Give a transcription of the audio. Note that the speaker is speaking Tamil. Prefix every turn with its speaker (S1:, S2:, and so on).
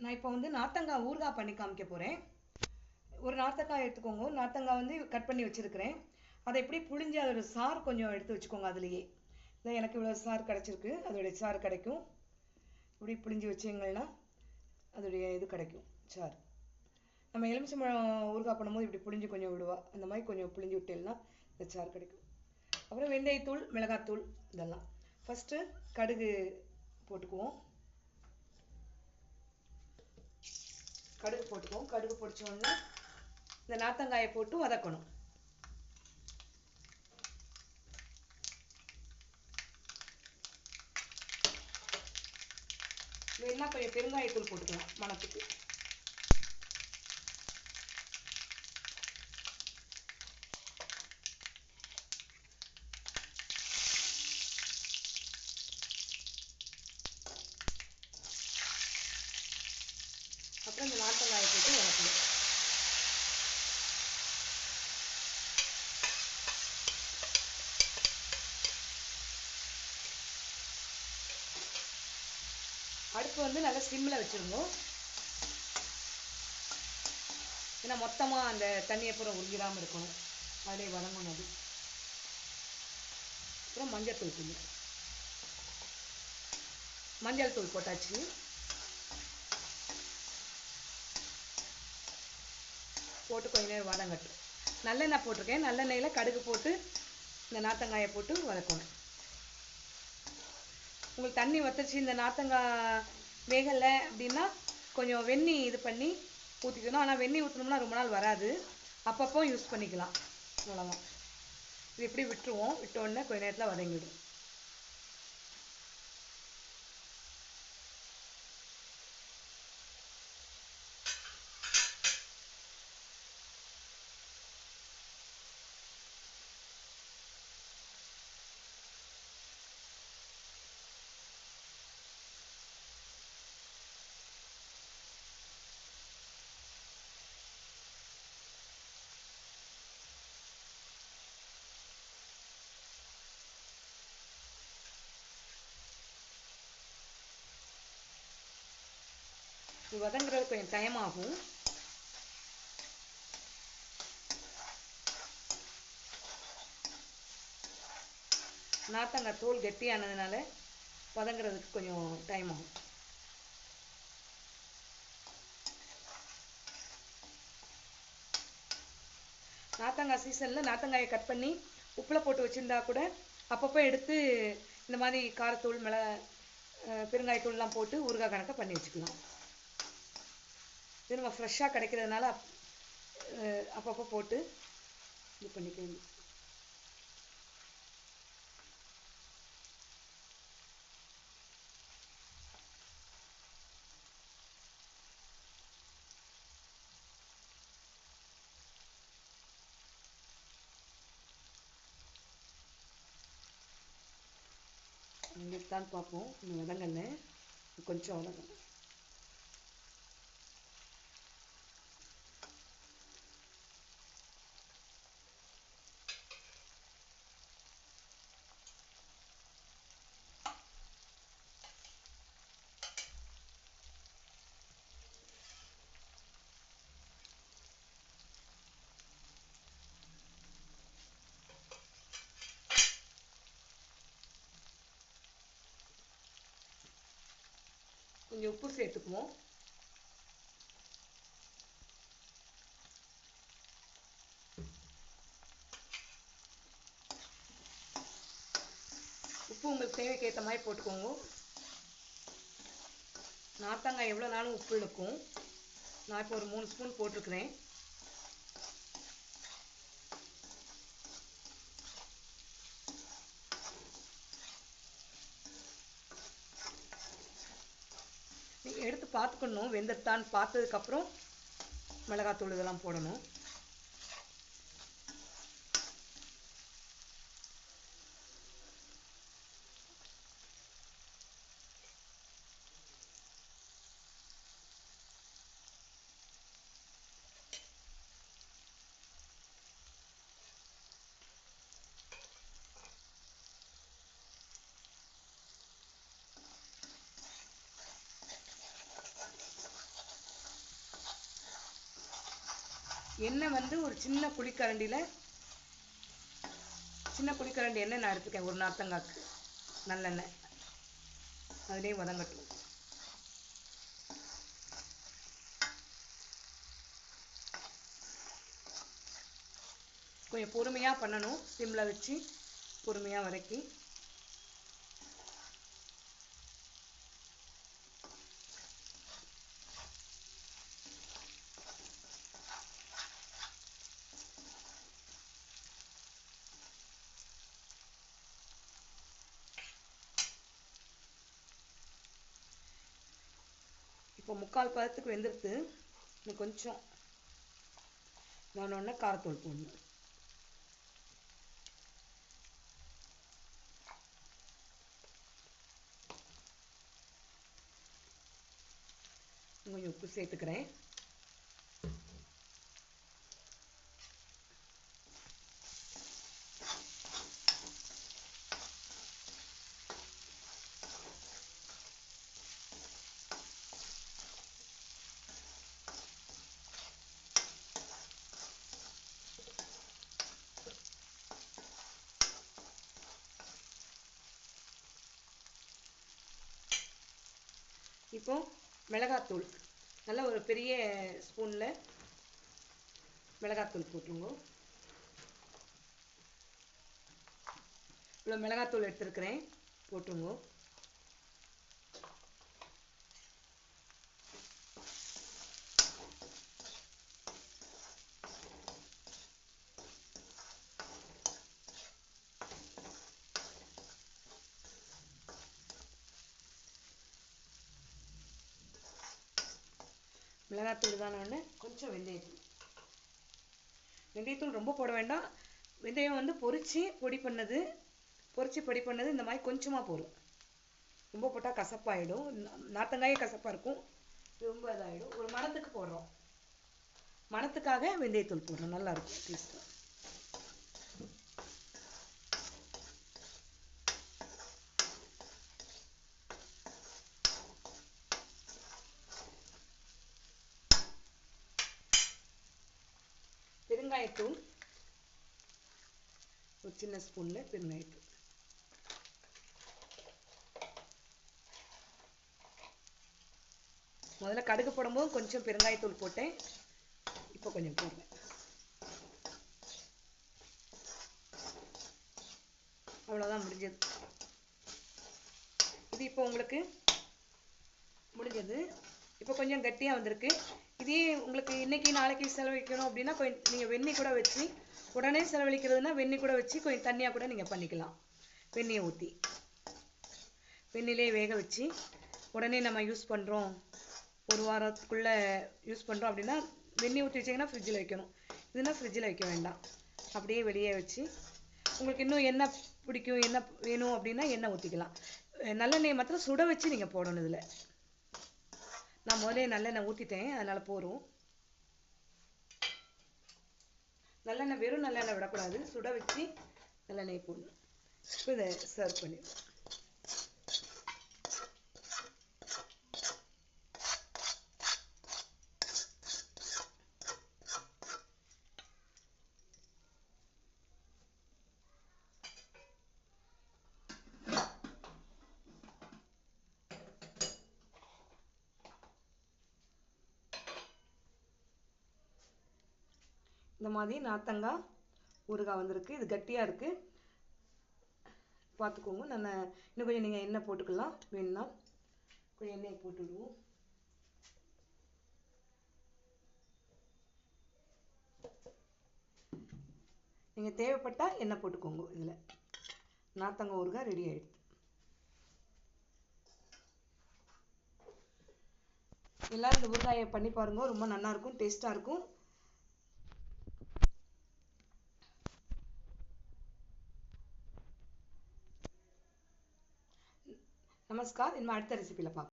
S1: நான் இப்போ வந்து நார்த்தங்காய் ஊறுகாய் பண்ணி காமிக்க போகிறேன். ஒரு நார்த்தங்காய் எடுத்துக்கோங்க. நார்த்தங்காய் வந்து கட் பண்ணி வச்சுருக்கிறேன். அதை எப்படி புழிஞ்சு அதோட சாறு கொஞ்சம் எடுத்து வச்சுக்கோங்க. அதுலேயே இதான் எனக்கு இவ்வளோ சாறு கிடச்சிருக்கு. அதோடைய சாறு கிடைக்கும். இப்படி புழிஞ்சு வச்சிங்கன்னா அதோடைய இது கிடைக்கும் சாறு. நம்ம எலுமிச்சம்பழம் ஊறுகாய் பண்ணும்போது இப்படி புழிஞ்சு கொஞ்சம் விடுவா. அந்த மாதிரி கொஞ்சம் புழிஞ்சு விட்டேன்னா இந்த சாறு கிடைக்கும். அப்புறம் வெந்தயத்தூள், மிளகாத்தூள் இதெல்லாம். ஃபஸ்ட்டு கடுகு போட்டுக்குவோம். கடுகு போட்டுக்குவோம். கடுகு பொரிச்ச உடனே இந்த நார்த்தங்காயை போட்டு வதக்கணும். வேணா கொஞ்சம் பெருங்காயத்தூள் போட்டுக்கலாம் மணத்துக்கு. அப்புறம் இந்த நார்த்தங்காயை போட்டு வதக்கணும். அடுப்பு வந்து நல்லா சிம்மில் வச்சுருந்தோம். ஏன்னா மொத்தமாக அந்த தண்ணியை பூரா உருகிடாமல் இருக்கணும். அதிலே வதங்கணும் அது. அப்புறம் மஞ்சள் தூள் மஞ்சள் தூள் போட்டாச்சு. போட்டு கொஞ்ச நேரம் வதங்கட்டும். நல்லெண்ணெய் போட்டிருக்கேன். நல்லெண்ணெயில் கடுகு போட்டு இந்த நார்த்தங்காயை போட்டு வதக்கணும். உங்களுக்கு தண்ணி வத்துச்சு, இந்த நார்த்தங்காய் வேகலை அப்படின்னா கொஞ்சம் வெந்நீர் இது பண்ணி ஊற்றிக்கணும். ஆனால் வெந்நீர் ஊற்றினோம்னா ரொம்ப நாள் வராது. அப்பப்போ யூஸ் பண்ணிக்கலாம். அவ்வளோதான். இது இப்படி விட்டுருவோம். விட்ட உடனே கொஞ்ச நேரத்தில் வதங்கிடும். இது வதங்குறது கொஞ்சம் டைம் ஆகும். நார்த்தங்காய் தோல் கெட்டியானதுனால வதங்குறதுக்கு கொஞ்சம் டைம் ஆகும். நார்த்தங்காய் சீசனில் நார்த்தங்காயை கட் பண்ணி உப்பில் போட்டு வச்சுருந்தா கூட அப்பப்போ எடுத்து இந்த மாதிரி காரத்தூள், பெருங்காயத்தூள்லாம் போட்டு ஊறுகாய் கணக்கை பண்ணி வச்சுக்கலாம். இது நம்ம ஃப்ரெஷ்ஷாக கிடைக்கிறதுனால அப்பப்போ போட்டு இது பண்ணிக்கலாம். தான் பார்ப்போம். இன்னும் வதங்கல, கொஞ்சம் வதங்கல. கொஞ்சம் உப்பு சேர்த்துக்குவோம். உப்பு உங்களுக்கு தேவைக்கு ஏற்ற மாதிரி போட்டுக்கோங்க. நார்த்தங்காய் எவ்வளோ நாளும் உப்பு இழுக்கும். நான் இப்போ ஒரு 3 ஸ்பூன் போட்டிருக்கிறேன். நீங்கள் எடுத்து பார்த்துக்கணும் வெந்தத்தான்னு. பார்த்ததுக்கப்புறம் மிளகாத்தூள் இதெல்லாம் போடணும். எண்ணெய் வந்து ஒரு சின்ன குழிக்கரண்டி எண்ணெய் நான் எடுத்துக்கேன். ஒரு நார்த்தங்காய்க்கு நல்லெண்ணெய். அதிலே வதங்கட்டும். கொஞ்சம் பொறுமையா பண்ணணும். சிம்ல வச்சு பொறுமையா வதக்கி. இப்போ 3/4 பதத்துக்கு வெந்துருத்து. இன்னும் கொஞ்சம் நான் காரத்தூள் போடணும். கொஞ்சம் உப்பு சேர்த்துக்கிறேன். இப்போ மிளகாத்தூள் நல்ல ஒரு பெரிய ஸ்பூன்ல மிளகாத்தூள் போட்டுருங்க. இவ்வளோ மிளகாத்தூள் எடுத்துருக்கிறேன், போட்டுருங்க. மிளகாத்தூள் தானே கொஞ்சம் வெந்தயத்தூள் ரொம்ப போட வேண்டாம். வெந்தயம் வந்து பொரிச்சு பொடி பண்ணது இந்த மாதிரி கொஞ்சமா போடும். ரொம்ப போட்டா கசப்பாயிடும். நார்த்தங்காயே கசப்பா இருக்கும். ரொம்ப இதாயிடும். ஒரு மணத்துக்கு போடுறோம். மணத்துக்காக வெந்தயத்தூள் போடுறோம். நல்லா இருக்கும் டேஸ்ட். பெருங்காயத்தூள் ஒரு சின்ன ஸ்பூன்ல பெருங்காயத்தூள். முதல்ல கடுகு போடும்போது கொஞ்சம் பெருங்காயத்தூள் போட்டேன். இப்போ கொஞ்சம் போடுறேன். அவ்வளோதான், முடிஞ்சது. இது இப்போ உங்களுக்கு முடிஞ்சது. இப்போ கொஞ்சம் கட்டியா வந்திருக்கு. இதே உங்களுக்கு இன்னைக்கு நாளைக்கு செலவழிக்கணும் அப்படின்னா நீங்க வெந்நீர் கூட வச்சு, உடனே செலவழிக்கிறதுனா வெந்நீர் கூட வச்சு கொஞ்சம் தண்ணியா கூட நீங்க பண்ணிக்கலாம். வெந்நியை ஊற்றி வெந்நிலே வேக வச்சு உடனே நம்ம யூஸ் பண்றோம், ஒரு வாரத்துக்குள்ள யூஸ் பண்றோம் அப்படின்னா வெந்நீர் ஊற்றி வச்சீங்கன்னா ஃப்ரிட்ஜில் வைக்கணும். இதுனா ஃப்ரிட்ஜில் வைக்க வேண்டாம். அப்படியே வெளியே வச்சு உங்களுக்கு இன்னும் என்ன பிடிக்கும், என்ன வேணும் அப்படின்னா எண்ணெய் ஊற்றிக்கலாம். நல்லெண்ணெயை மாத்திரம் சுட வச்சு நீங்க போடணும். இதில் நான் முதலே நல்லெண்ணெய் ஊற்றிட்டேன், அதனால போரும். நல்லெண்ணெய் வெறும் நல்லெண்ணெய் விடக்கூடாது, சுட வச்சு நல்லெண்ணெய் போடணும். இப்போ இதை சர்வ் பண்ணிடுவோம். இந்த மாதிரி நார்த்தங்காய் ஊறுகாய் வந்திருக்கு. இது கட்டியா இருக்கு, பார்த்துக்கோங்க. நான் இன்னும் கொஞ்சம் நீங்க எண்ணெய் போட்டுக்கலாம். வேணும்னா கொஞ்சம் எண்ணெய் போட்டு விடுவோம். நீங்க தேவைப்பட்டா எண்ணெய் போட்டுக்கோங்க. இதுல நார்த்தங்காய் ஊறுகாய் ரெடி ஆயிடுச்சு. எல்லாரும் இந்த ஊறுகாயை பண்ணி பாருங்க, ரொம்ப நல்லா இருக்கும், டேஸ்டா இருக்கும். நமஸ்கார். இனிமே அடுத்த ரெசிபியில் பார்க்கலாம்.